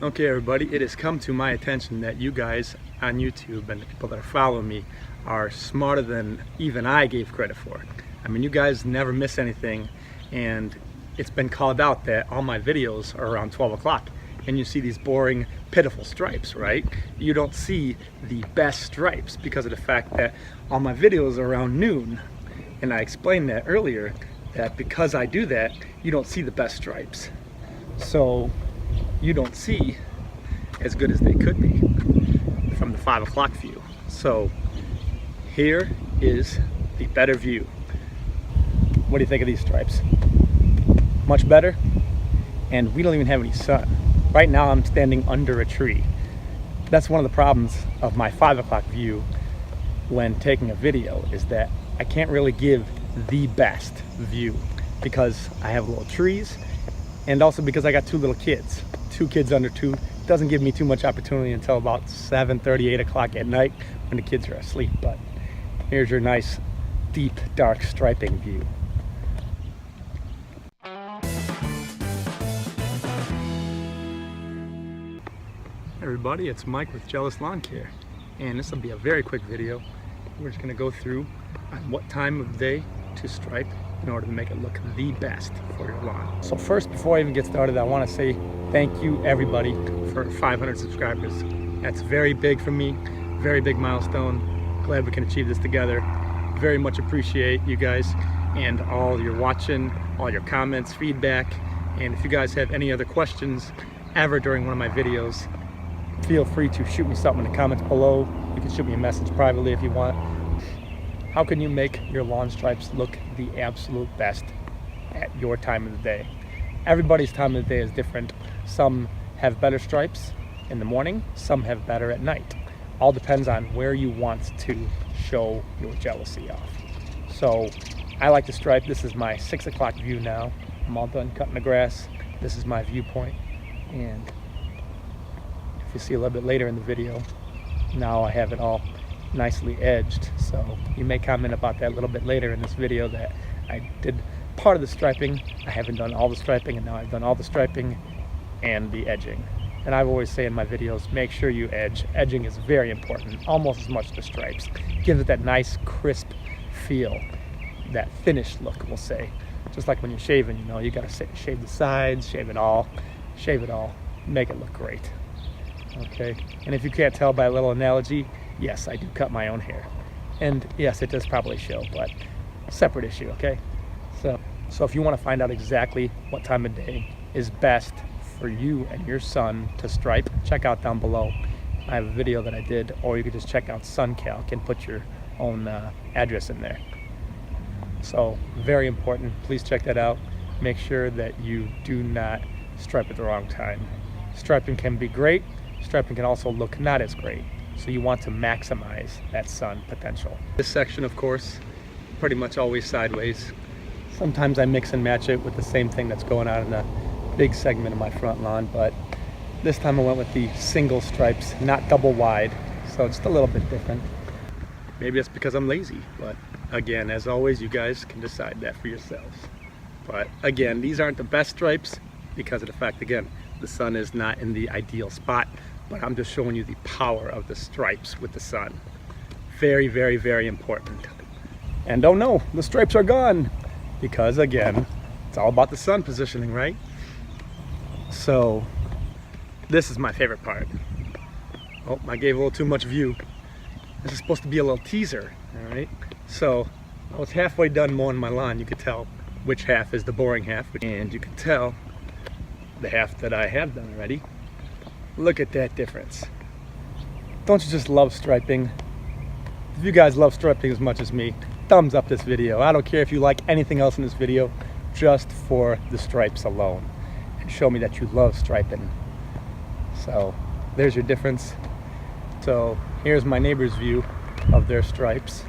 Okay everybody, it has come to my attention that you guys on YouTube and the people that are following me are smarter than even I gave credit for. I mean, you guys never miss anything, and it's been called out that all my videos are around 12 o'clock and you see these boring, pitiful stripes, right? You don't see the best stripes because of the fact that all my videos are around noon. And I explained that earlier, that because I do that, you don't see the best stripes. So you don't see as good as they could be from the 5 o'clock view. So here is the better view. What do you think of these stripes? Much better? And we don't even have any sun. Right now I'm standing under a tree. That's one of the problems of my 5 o'clock view when taking a video, is that I can't really give the best view because I have little trees, and also because I got two little kids. 2 kids under 2 doesn't give me too much opportunity until about 7:30, 8 o'clock at night when the kids are asleep. But here's your nice, deep, dark striping view. Hey everybody, it's Mike with Jealous Lawn Care, and this will be a very quick video. We're just going to go through on what time of day to stripe in order to make it look the best for your lawn. So first, before I even get started, I want to say thank you everybody for 500 subscribers. That's very big for me, very big milestone. Glad we can achieve this together. Very much appreciate you guys and all your watching, all your comments, feedback, and if you guys have any other questions ever during one of my videos, feel free to shoot me something in the comments below. You can shoot me a message privately if you want. How can you make your lawn stripes look the absolute best at your time of the day? Everybody's time of the day is different. Some have better stripes in the morning, some have better at night. All depends on where you want to show your jealousy off. So I like to stripe. This is my 6 o'clock view now. I'm all done cutting the grass. This is my viewpoint. And if you see a little bit later in the video, now I have it all nicely edged. So you may comment about that a little bit later in this video, that I did part of the striping. I haven't done all the striping, and now I've done all the striping and the edging. And I've always say in my videos, make sure you edge. Edging is very important, almost as much as the stripes. Gives it that nice crisp feel, that finished look, we'll say. Just like when you're shaving, you know, you gotta shave the sides, shave it all, make it look great. Okay, and if you can't tell by a little analogy, yes, I do cut my own hair. And yes, it does probably show, but separate issue, okay? So if you want to find out exactly what time of day is best for you and your son to stripe, check out down below. I have a video that I did, or you could just check out SunCalc and put your own address in there. So very important, please check that out. Make sure that you do not stripe at the wrong time. Striping can be great, striping can also look not as great. So you want to maximize that sun potential. This section, of course, pretty much always sideways. Sometimes I mix and match it with the same thing that's going on in a big segment of my front lawn, but this time I went with the single stripes, not double wide, so just a little bit different. Maybe that's because I'm lazy, but again, as always, you guys can decide that for yourselves. But again, these aren't the best stripes because of the fact, again, the sun is not in the ideal spot, but I'm just showing you the power of the stripes with the sun. Very, very, very important. And oh no, the stripes are gone, because again, it's all about the sun positioning, right? So this is my favorite part. Oh, I gave a little too much view. This is supposed to be a little teaser, all right? So I was halfway done mowing my lawn. You could tell which half is the boring half, and you can tell the half that I have done already. Look at that difference. Don't you just love striping? If you guys love striping as much as me, thumbs up this video. I don't care if you like anything else in this video, just for the stripes alone. And show me that you love striping. So there's your difference. So here's my neighbor's view of their stripes.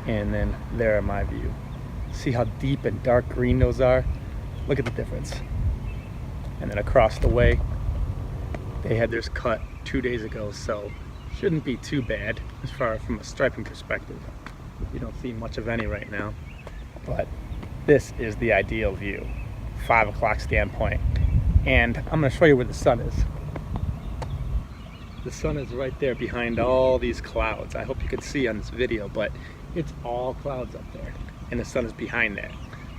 And then there are my view. See how deep and dark green those are? Look at the difference. And then across the way, they had theirs cut 2 days ago, so shouldn't be too bad as far from a striping perspective. You don't see much of any right now, but this is the ideal view. 5 o'clock standpoint. And I'm going to show you where the sun is. The sun is right there behind all these clouds. I hope you can see on this video, but it's all clouds up there, and the sun is behind that.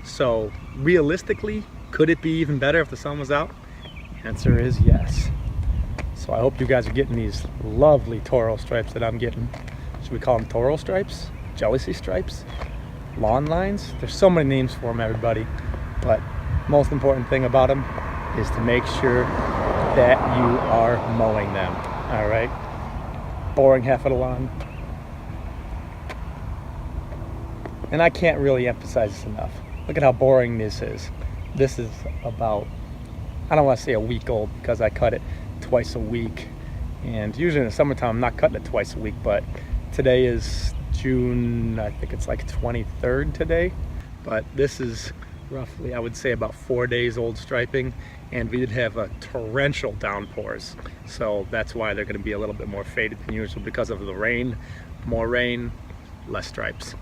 So realistically, could it be even better if the sun was out? The answer is yes. So I hope you guys are getting these lovely Toro stripes that I'm getting. Should we call them Toro stripes? Jealousy stripes? Lawn lines? There's so many names for them, everybody. But most important thing about them is to make sure that you are mowing them. All right? Boring half of the lawn. And I can't really emphasize this enough. Look at how boring this is. This is about, I don't want to say a week old because I cut it twice a week. And usually in the summertime, I'm not cutting it twice a week, but today is June, I think it's like 23rd today. But this is roughly, I would say, about 4 days old striping. And we did have a torrential downpours. So that's why they're going to be a little bit more faded than usual because of the rain. More rain, less stripes.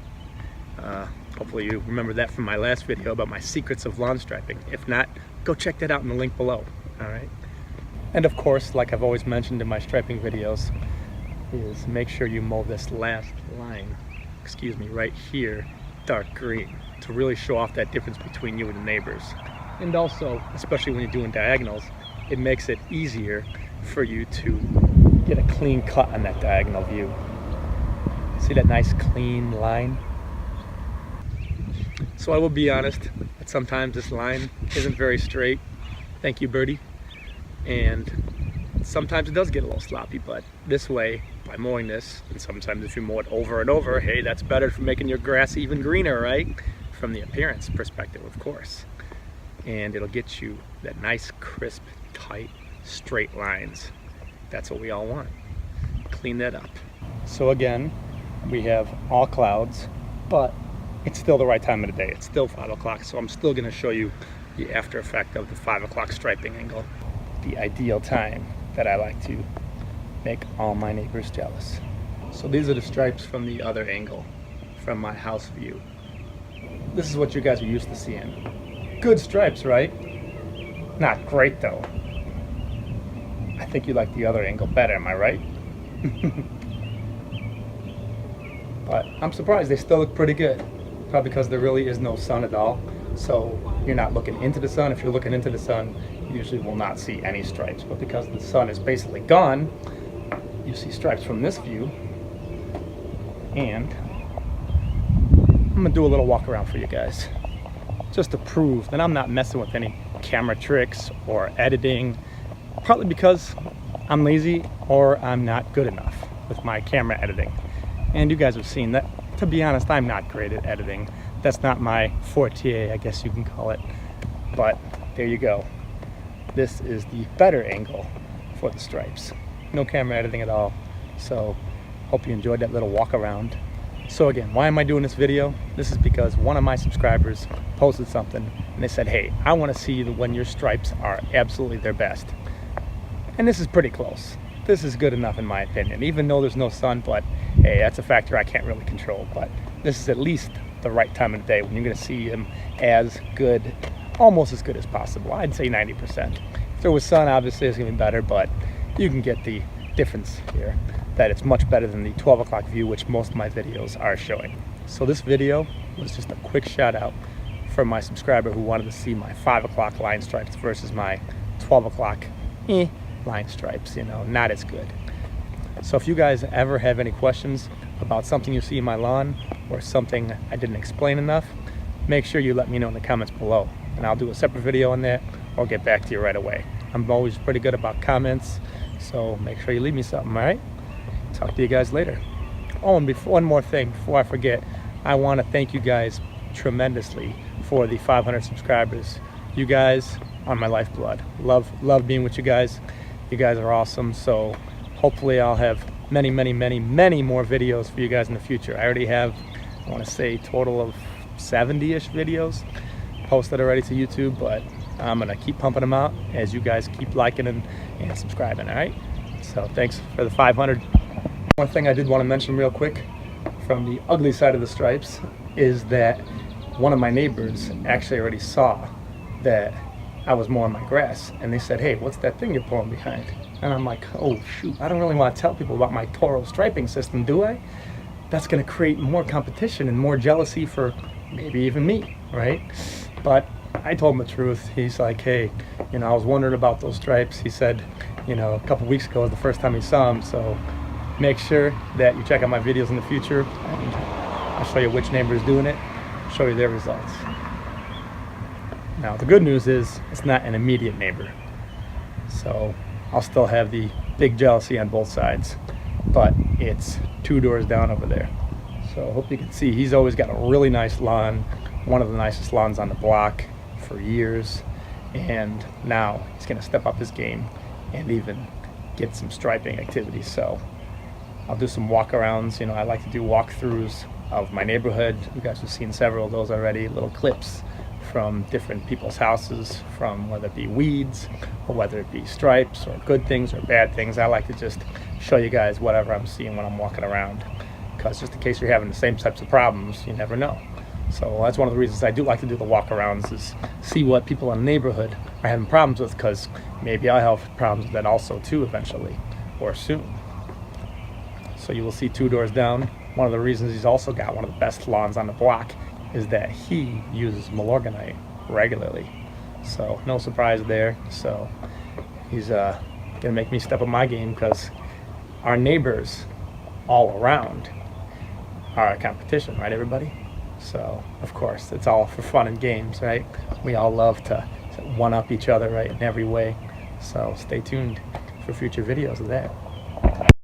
Hopefully you remember that from my last video about my secrets of lawn striping. If not, go check that out in the link below. All right. And of course, like I've always mentioned in my striping videos, is make sure you mow this last line, right here, dark green, to really show off that difference between you and the neighbors. And also, especially when you're doing diagonals, it makes it easier for you to get a clean cut on that diagonal view. See that nice clean line? So I will be honest that sometimes this line isn't very straight. Thank you, birdie. And sometimes it does get a little sloppy, but this way, by mowing this, and sometimes if you mow it over and over, hey, that's better for making your grass even greener, right? From the appearance perspective, of course. And it'll get you that nice, crisp, tight, straight lines. That's what we all want. Clean that up. So again, we have all clouds, but it's still the right time of the day. It's still 5 o'clock, so I'm still going to show you the after effect of the 5 o'clock striping angle. The ideal time that I like to make all my neighbors jealous. So these are the stripes from the other angle, from my house view. This is what you guys are used to seeing. Good stripes, right? Not great though. I think you like the other angle better, am I right? But I'm surprised they still look pretty good. Probably because there really is no sun at all. So you're not looking into the sun. If you're looking into the sun, you usually will not see any stripes. But because the sun is basically gone, you see stripes from this view. And I'm gonna do a little walk around for you guys, just to prove that I'm not messing with any camera tricks or editing, partly because I'm lazy or I'm not good enough with my camera editing. And you guys have seen that, to be honest, I'm not great at editing. That's not my forte, I guess you can call it. But there you go. This is the better angle for the stripes. No camera editing at all. So hope you enjoyed that little walk around. So again, why am I doing this video? This is because one of my subscribers posted something and they said, hey, I want to see when your stripes are absolutely their best. And this is pretty close. This is good enough in my opinion, even though there's no sun, but hey, that's a factor I can't really control. But this is at least the right time of the day when you're going to see them as good, almost as good as possible. I'd say 90%. If there was sun, obviously it's going to be better, but you can get the difference here, that it's much better than the 12 o'clock view, which most of my videos are showing. So this video was just a quick shout out for my subscriber who wanted to see my 5 o'clock line stripes versus my 12 o'clock line stripes, you know, not as good. So if you guys ever have any questions about something you see in my lawn or something I didn't explain enough, make sure you let me know in the comments below, and I'll do a separate video on that or get back to you right away. I'm always pretty good about comments, so make sure you leave me something, all right? Talk to you guys later. Oh, and one more thing before I forget, I want to thank you guys tremendously for the 500 subscribers. You guys are my lifeblood. Love being with you guys. You guys are awesome. So hopefully I'll have many more videos for you guys in the future. I already have, I want to say, a total of 70-ish videos posted already to YouTube, but I'm gonna keep pumping them out as you guys keep liking and subscribing. All right, so thanks for the 500. One thing I did want to mention real quick from the ugly side of the stripes is that one of my neighbors actually already saw that I was mowing my grass, and they said, hey, what's that thing you're pulling behind? And I'm like, oh shoot, I don't really want to tell people about my Toro striping system, do I? That's going to create more competition and more jealousy for maybe even me, right? But I told him the truth. He's like, hey, I was wondering about those stripes. He said, a couple weeks ago was the first time he saw them, so make sure that you check out my videos in the future, and I'll show you which neighbor is doing it, show you their results. Now, the good news is it's not an immediate neighbor, so I'll still have the big jealousy on both sides, but it's 2 doors down over there. So I hope you can see he's always got a really nice lawn, one of the nicest lawns on the block for years, and now he's going to step up his game and even get some striping activities. So I'll do some walkarounds. I like to do walkthroughs of my neighborhood. You guys have seen several of those already, little clips from different people's houses, from whether it be weeds or whether it be stripes or good things or bad things. I like to just show you guys whatever I'm seeing when I'm walking around, because just in case you're having the same types of problems, you never know. So that's one of the reasons I do like to do the walkarounds, is see what people in the neighborhood are having problems with, because maybe I'll have problems with that also too eventually or soon. So you will see 2 doors down. One of the reasons he's also got one of the best lawns on the block is that he uses Milorganite regularly. So no surprise there. So he's gonna make me step up my game, because our neighbors all around are a competition, right, everybody? So of course it's all for fun and games, right? We all love to one-up each other, right, in every way. So stay tuned for future videos of that.